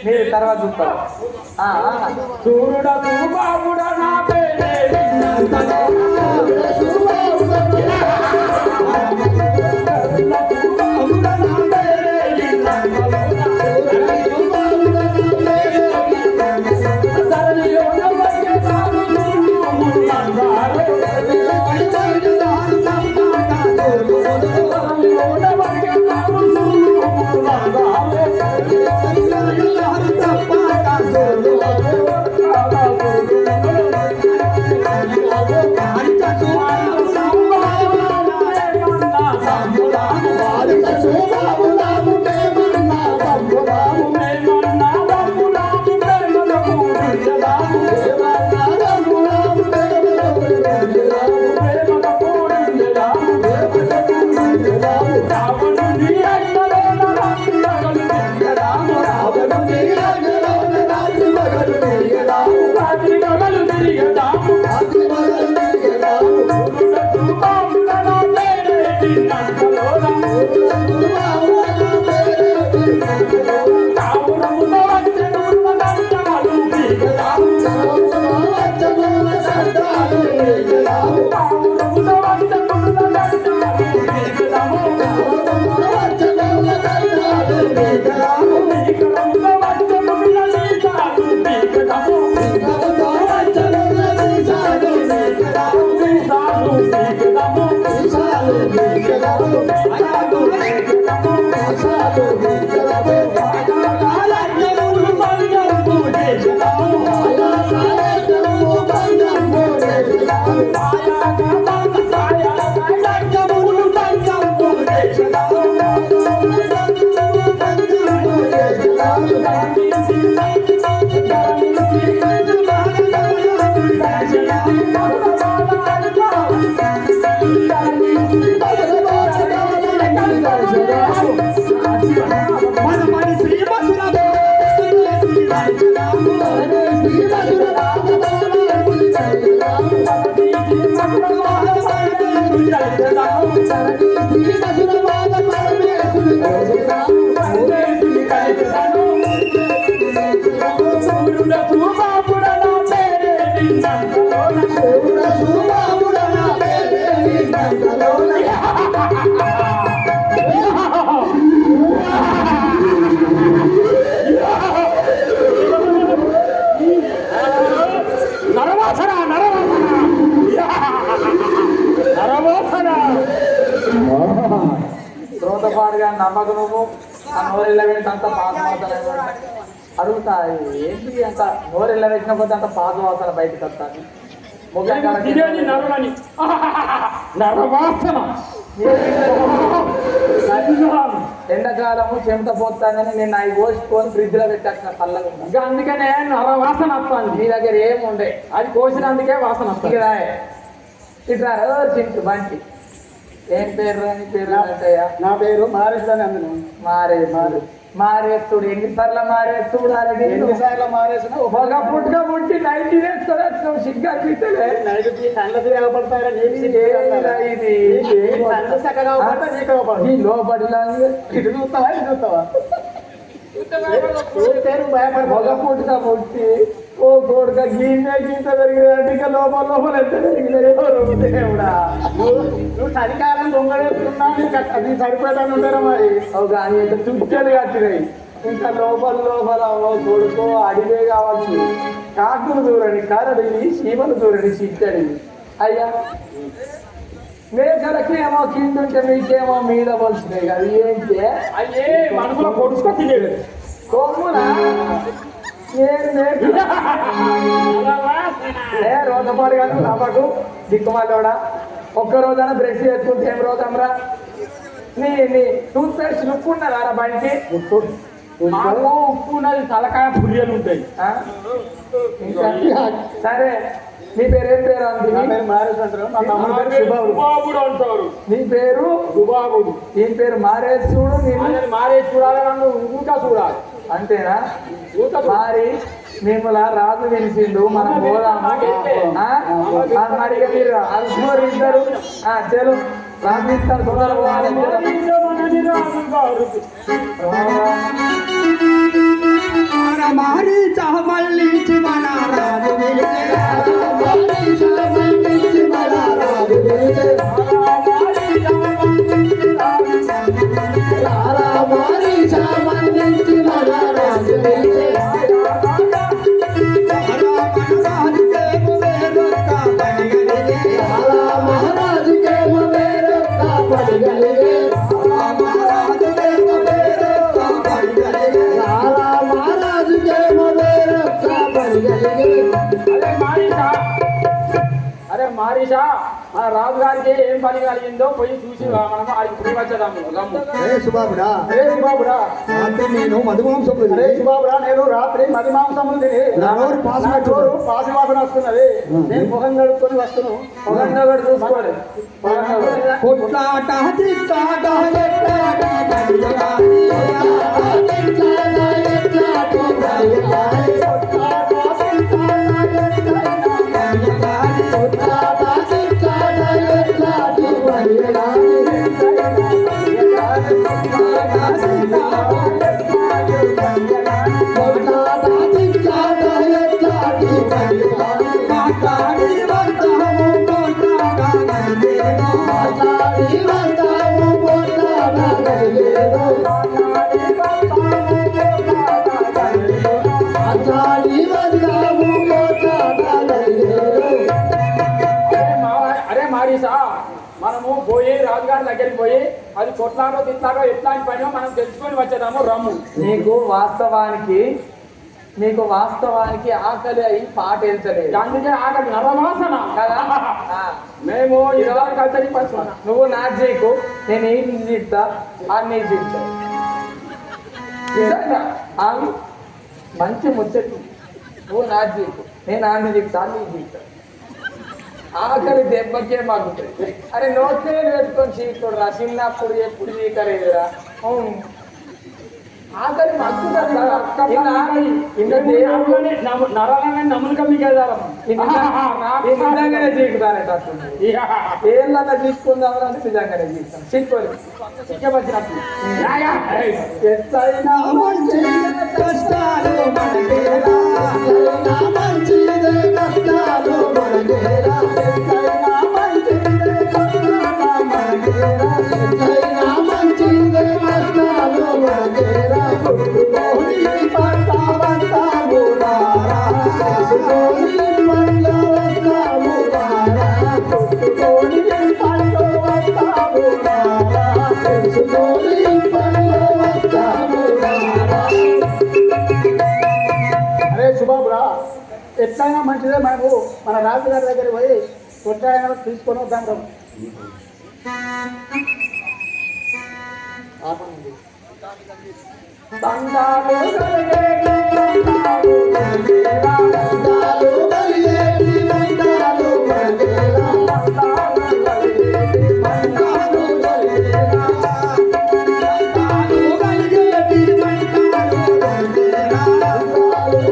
మీరు తర్వాత చూస్తారు. చూడుడా బాబుడా నా పేరే నమ్మకము ఆ నోరెళ్ళ అంత పాత వాసన అడుగుతా ఏంటి అంత నోరెళ్ళ పెట్టిన కొద్ది అంత పాత వాసన బయటకు వస్తాను ఇదేంటి నరులని నరవాసన. ఎండాకాలము చెమట పోతానని నేను అవి పోసుకొని ఫ్రిడ్జ్ లో పెట్టాల్సిన చల్లగా ఇంకా అందుకనే నరవాసన వస్తుంది. మీ దగ్గర ఏముండే అది కోసినందుకే వాసన వస్తుంది. ఇట్లా చింటు బంటి ఏం పేరు అని పేరు అంటయ్యా? నా పేరు మారేస్తాను. అందులో మారేస్తుడు ఎన్నిసార్లు మారేస్తుడు అలాగే ఎన్నిసార్లు మారేసిన ఒక పుట్టుగా పుట్టి 90 days నువ్వు సిగ్గా అనిపిస్తలే ఈ లోపడిలా ఇటు చూస్తావా ఇటు చూస్తావా? ఒక పుట్టుగా పుట్టి ఓ కొడుక గీనే గీత పెరిగినాయంటే ఇంకా లోపల ఎంత పెరిగినాయి దేవుడా. నువ్వు చలికాలం దొంగలేస్తున్నా అది సరిపోతాను ఉంటారా మరి. కానీ ఇంత చుట్టలు కట్టినాయి ఇంకా లోపల కొడుకో అడిగే కావచ్చు. కాకులు దూరని కరడిని చీమలు దూరని చిట్టడిని. అయ్యా మేకలకి ఏమో కిందుంటే మీకేమో మీద వస్తున్నాయి కదా ఏంటి అయ్యే మనసులో పొడుచుకో తినేది కొమ్మునా రోజపాడు కాదు నమ్మకు దిక్కుమాలోడా. ఒక్క రోజైనా బ్రష్ చేసుకుంటే ఏం రోజమ్రా? నీ టూత్ పేస్ట్ ఉప్పు ఉన్నదా బంటి? ఉప్పు ఉన్నది తలకాయ పుర్రెలు ఉంటాయి. సరే నీ పేరు ఏం పేరు? మారేష్ అంటారు. సుబాబుడు అంటారు. నీ పేరు సుబాబుడు. నీ పేరు మారేష్ చూడు. మారేష్ చూడాలి నన్ను ఇంకా చూడాలి అంతేనా? మరి మిమ్మల్ని రాజు వెలిసిండు మనం పోదాము. మరి మీరు అల్సోరు ఇద్దరు చెలు రాజు ఇస్తారు తొందర పోవాలి. మారి మళ్ళీ మన రాజు అరే మారీషా మన రాజు గారికి ఏం పని కలిగిందో పోయి చూసి మనం అది పుడి వచ్చేదాము. సుబాబుడా నేను మధుమాంసం బాబురా నేను రాత్రి మధుమాంసములు తిని పాసివాసన వస్తున్నది. నేను ముఖం కడుక్కొని వస్తున్నాను. ముఖం కూడా చూసుకోవాలి. మనము పోయి రాజుగారి దగ్గరికి పోయి అది కొట్లాడో తిట్లాడో ఎట్లాంటి పని మనం తెలుసుకొని వచ్చేదాము రమ్ము. మీకు వాస్తవానికి ఆకలి అయి పాట ఎంచలేదు. అందుకే ఆకలి నరవాసన కదా. మేము ఇరవై కలిసి పడుతున్నా. నువ్వు నా చేయకు, నేను ఏం తింటా అన్నీ తింటా. మంచి ముచ్చట్లు. నువ్వు నా చేయకు, నేను అన్ని తింటా నీ తింటా. ఆకలి దెబ్బకే మాగుతుంది. అరే నోట్లే పెట్టుకొని చీకుడు రా. చిన్నప్పుడు ఎప్పుడు చీకలేదురా. ఆకలి మగ్గుతుంది. నరాలనే నమ్మకం కదా నిజంగానే చీకుతారట. ఏళ్ళన్నా తీసుకుందామని నిజంగానే చీకుతాను. చీక్కోలేదు చిక్కబచ్చినప్పుడు ఎట్లయినా కష్టాలు ఎట్లయినా మంచిదే మనకు మన రాజుగారి దగ్గర పోయి కొట్టాయన తీసుకొని వద్దాం రా. దండాలు కలిగేటి దండాలు కలిగేరా. దండాలు కలిగేటి దండాలు కలిగేరా. దండాలు కలిగేటి దండాలు కలిగేరా. దండాలు కలిగేటి దండాలు కలిగేరా. దండాలు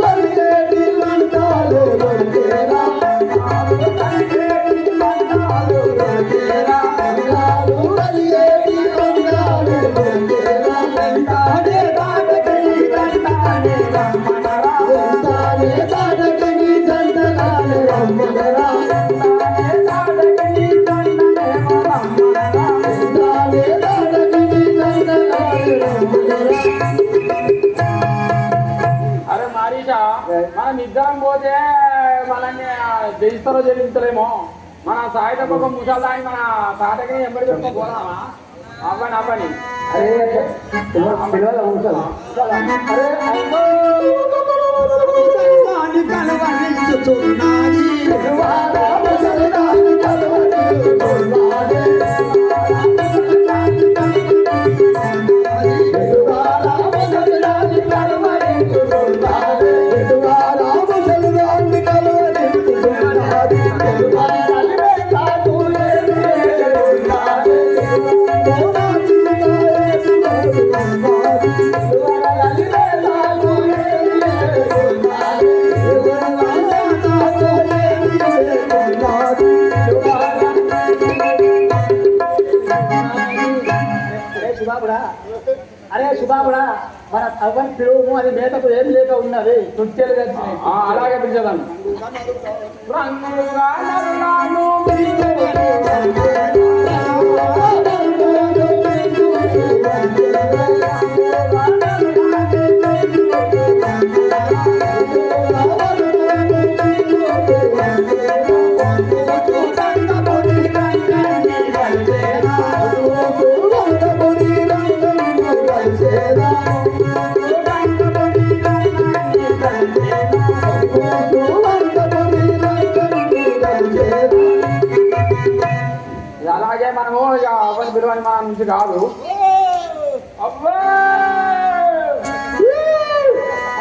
కలిగేటి దండాలు కలిగేరా. దండాలు కలిగేటి దండాలు కలిగేరా. దండాలు కలిగేటి దండాలు కలిగేరా. దండాలే దాటకని దండాలే రమ్మనరా. దండాలే దాటకని దండాలే రమ్మనరా. దండాలే దాటకని దండలేమో రమ్మనరా. దండాలే దాటకని దండాలే రమ్మనరా. అరే మారీషా, మనం ఇద్దరం పోతే మనల్ని జయిస్తారో జయించలేమో. మన సాయితకు ఒక ముసలాయి మన తాటకి ఎంబడి పెట్టుకో పోదామా? అవ్వని అవ్వని అరే పిల్లల ఉంచాలా? అరే అమ్మో! ముసలిదాన్ని కలవరించుచున్నాది. ముసలిదాన్ని కలవరించుచున్నాది. ఎదుగారా ముసలిదాన్ని కలవరించుచున్నాది. ఎదుగారా ముసలిదాన్ని కలవరించుచున్నాది. ఎదుగారా తాకు లేని ఎదుగున్నాది. మోనాది కాయేసుకున్నాది. ఎదుగారా తాకు లేని ఎదుగున్నాది. ఎదుగారా తాకు లేని ఎదుగున్నాది. అరే సుబాబుడా, అరే సుబాబుడా, మన అవ్వని పిలువు, అది మేతకు ఏం లేక ఉన్నది. తుట్టెలు తెచ్చినాయి. అలాగే పిలిచేదాన్ని. రంగులుగా నల్లాను అలాగే మనము ఇక అవ్వని పిలువని మన నుంచి కాదు. అవ్వా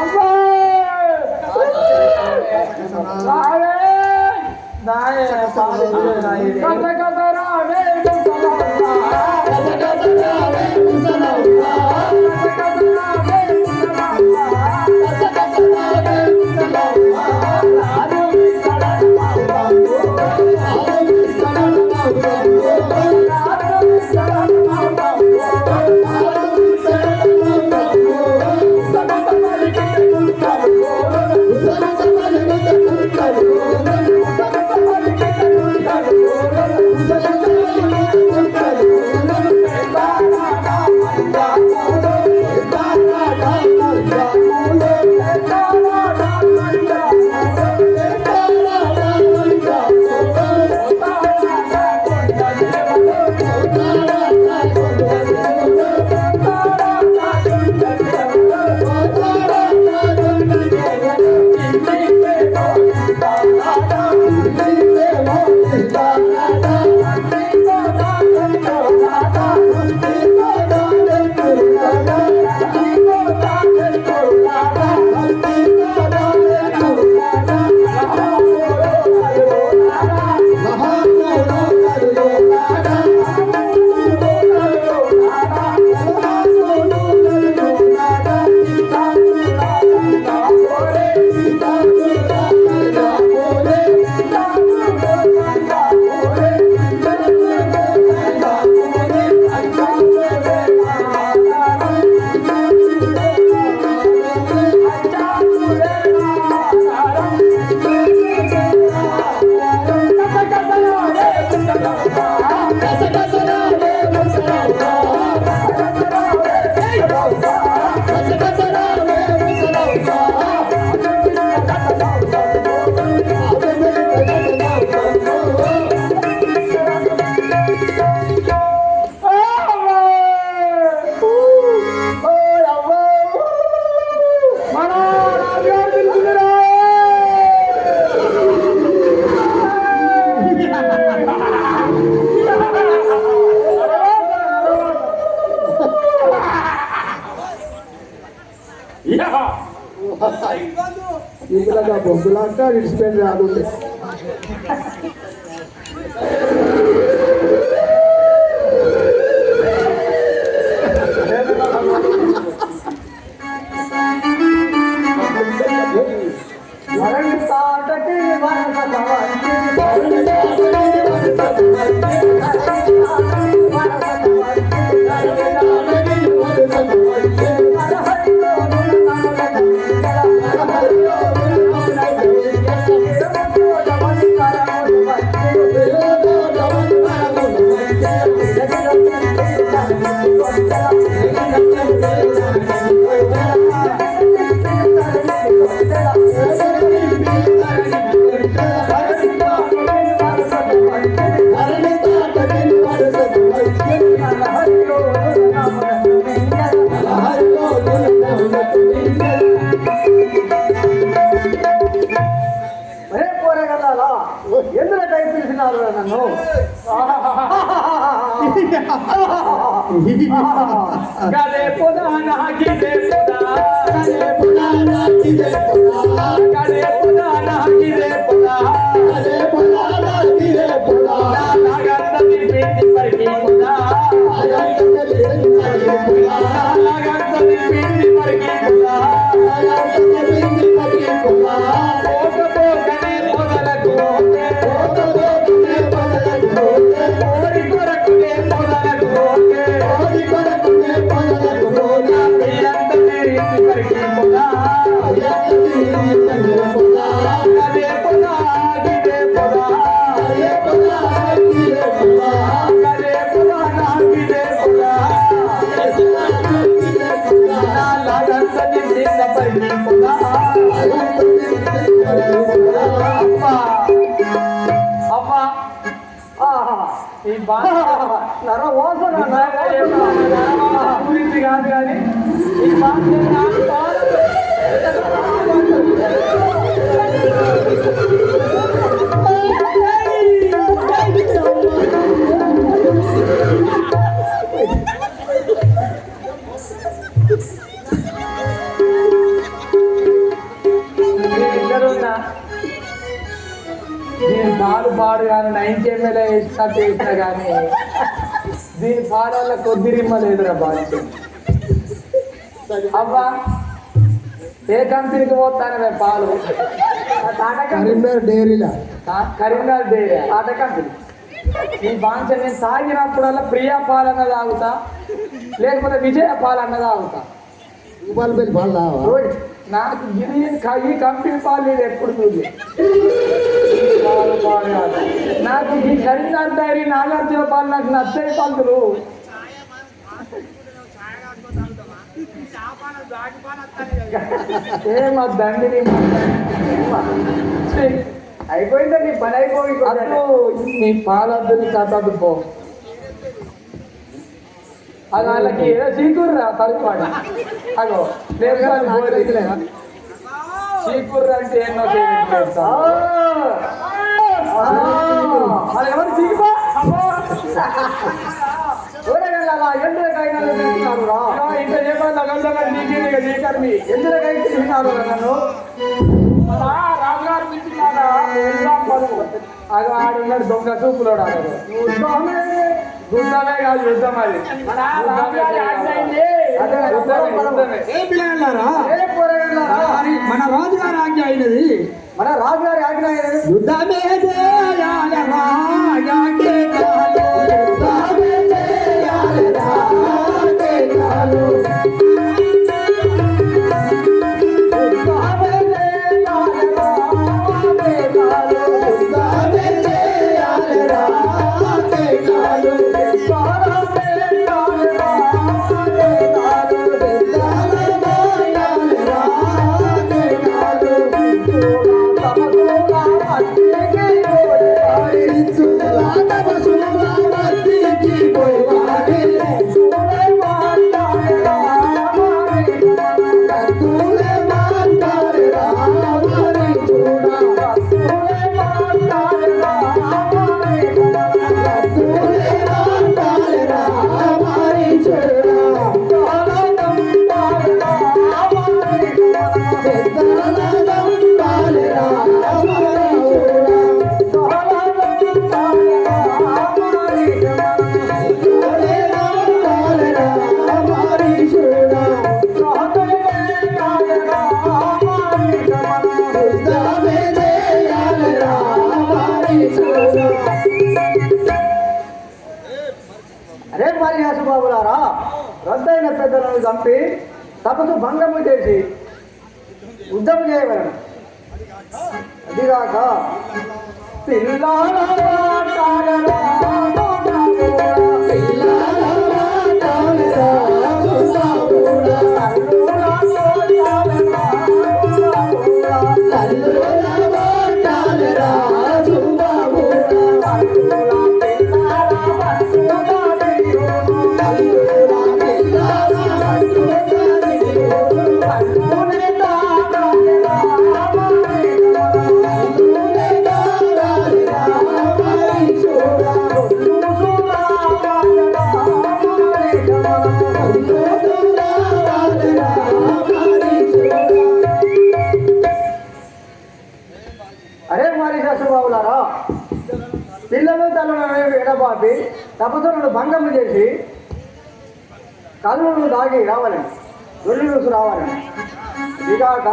అవ్వా రావే నాయే పాలు నాయే. కథ కథ రావే ముసలవ్వా. కథ కథ రావే ముసలవ్వా. కథ కథ రావే ముసలవ్వా. కథ కథ రావే ముసలవ్వా. రాను విసడనమవ్వమ్ము. ఆవు విసడనమవ్వమ్ము. రాను విసడనమవ్వమ్ము. ఆవు విసడనమవ్వమ్ము. సబత పలికిన కుంటమ్ము. ఉసరస పలికిన కుంటమ్ము. సబత పలికిన కుంటమ్ము. ఉసరస పలికిన కుంటమ్ము. ఎల్లారాడా మంజాములు. ఎల్లారాడా మంజాములు. ఎల్లారాడా మంజాములు. ఎల్లారాడా మంజాములు. ఓతారాడా కొండదేవలు. ఓతారాడా కొండదేవలు. ఓతారాడా కొండదేవలు. ఓతారాడా కొండదేవలు. ఇంటికేమో ఇంటారాడా. నీవేమో ఇస్తారాడా. ఇంటికో దాటెంటోరాడా. నీతో దానెత్తురాడా. ఇంటికో దాటెంటోరాడా. నీతో దానెత్తురాడా. రామోరో కరుణాడా. మహాత్ముడు కరుణాడా. రామోరో కరుణాడా. మహాత్ముడు కరుణాడా. తాకురాడా పోరే. తాకురా కరుణాపోలే. తాకురాడా పోరే. కసకసరావే ముసలవ్వా. కసకసరావే ముసలవ్వా. మన రాజుగారు పిలుచుకురా. ఇందులో బొగ్గులాక విడిచిపోయింది రాదు ఎందులో టైం పిలిచినారు నన్ను గదే పుదానా గిదే పుదా గదే పుదానా గిదే పుదా గదే పుదానా గిదే పుదా గదే పుదానా గిదే పుదా నాగంతది పిటి పరికి పుదా నాగంతది పిటి పరికి పుదా నాగంతది పిటి పరికి పుదా నాగంతది పిటి పరికి పుదా ఓటతో గనే పొదలకు ఓటతో గనే పొదలకు ఓరి కొరకునే పొదలకు ఓరి కొరకునే పొదలకు నాగంత మేరీతి పరికి పుదా నాగంతది పిటి పుదా గదే పుదా గిదే పుదా గదే పుదా గిదే పుదా గదే పుదా గిదే పుదా నాగంతది పిటి పరికి పుదా అమ్మా ఈ నరవాసన గురించి కాదు కానీ ఈ ఇద్దరున్నా దీని పాలు పాడు కానీ 90 ml వేసినట్టు వేసినా కానీ దీని పాల వల్ల కొద్ది రిమ్మ లేదురా బాధ్యత అవ్వా ఏ కంపెనీకి పోతానే పాలు టాటా కరీంనగర్ డైరీలా కరీంనగర్ డైరీ టాటా కంపెనీ ఈ బాంచ నేను తాగినప్పుడల్లా ప్రియా పాలన్న తాగుతా లేకపోతే విజయ పాలన్న తాగుతా రూపాయల పేరు పాలు తావా రోడ్ నాకు ఈ కంపెనీ పాలు నేను ఎప్పుడు చూసి పాలు పాలు కాదు. నాకు ఈ కరీంనగర్ డైరీ నాగార్జున పాలు నాకు నచ్చాయి పంతులు ఏమా దండిని అయిపోయిందా నీ పని అయిపోయి అటు నీ పాలద్దు నీ కథద్దు పో అది వాళ్ళకి ఏదో చీకూర్రా తలుపాడు అగో లేదు చీకూర్ర అంటే ఎన్నో అది ఎవరు చీకుపా ఎందుకైనా ఇంకా చెప్పాలి నీకే చీకర్మి ఎందుకైతే తిన్నారు నన్ను రాజుగారు పిలిచినారా వెళ్దాం పదము అది ఆడున్నాడు దొంగ చూపులోడు ఆడు యుద్ధమే కాదు యుద్ధం అది మన రాజుగారి ఆజ్ఞ అయింది. ఏ పిల్లగాళ్ళారా ఏ పోరాడారా? మన రాజుగారి ఆజ్ఞ అయినది మన రాజుగారి ఆజ్ఞ అయినది. యుద్ధమే చేయాల రాజాకే కాలు యుద్ధమే చేయాల రాజాకే కాలు అరే మరి సుబాబులారా రద్దయిన పెద్దలను చంపి తపసు భంగము చేసి యుద్ధం చేయవలను. అదిగాక పిల్లలు తల్లులను ఎడబాపి తపస్సులను భంగము చేసి కళ్ళను దాగి రావాలని దొల్లి రుసు రావాలని. ఇదాక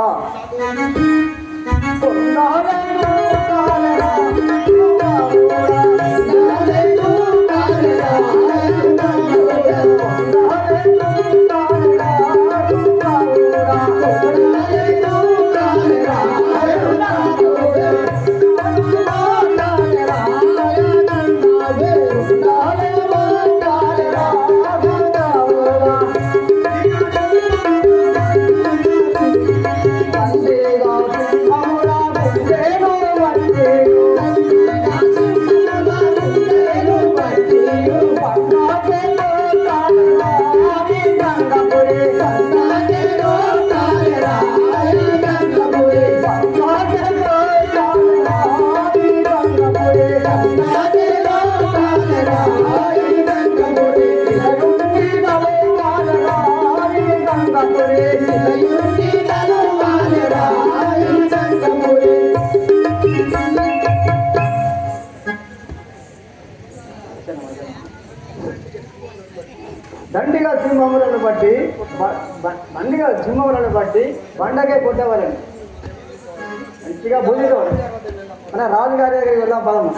దండిగా సింహములను బట్టి బండకే కొట్టేవాళ్ళని మంచిగా భూమిలో మన రాజుగారి దగ్గరికి వెళ్దాం పదము.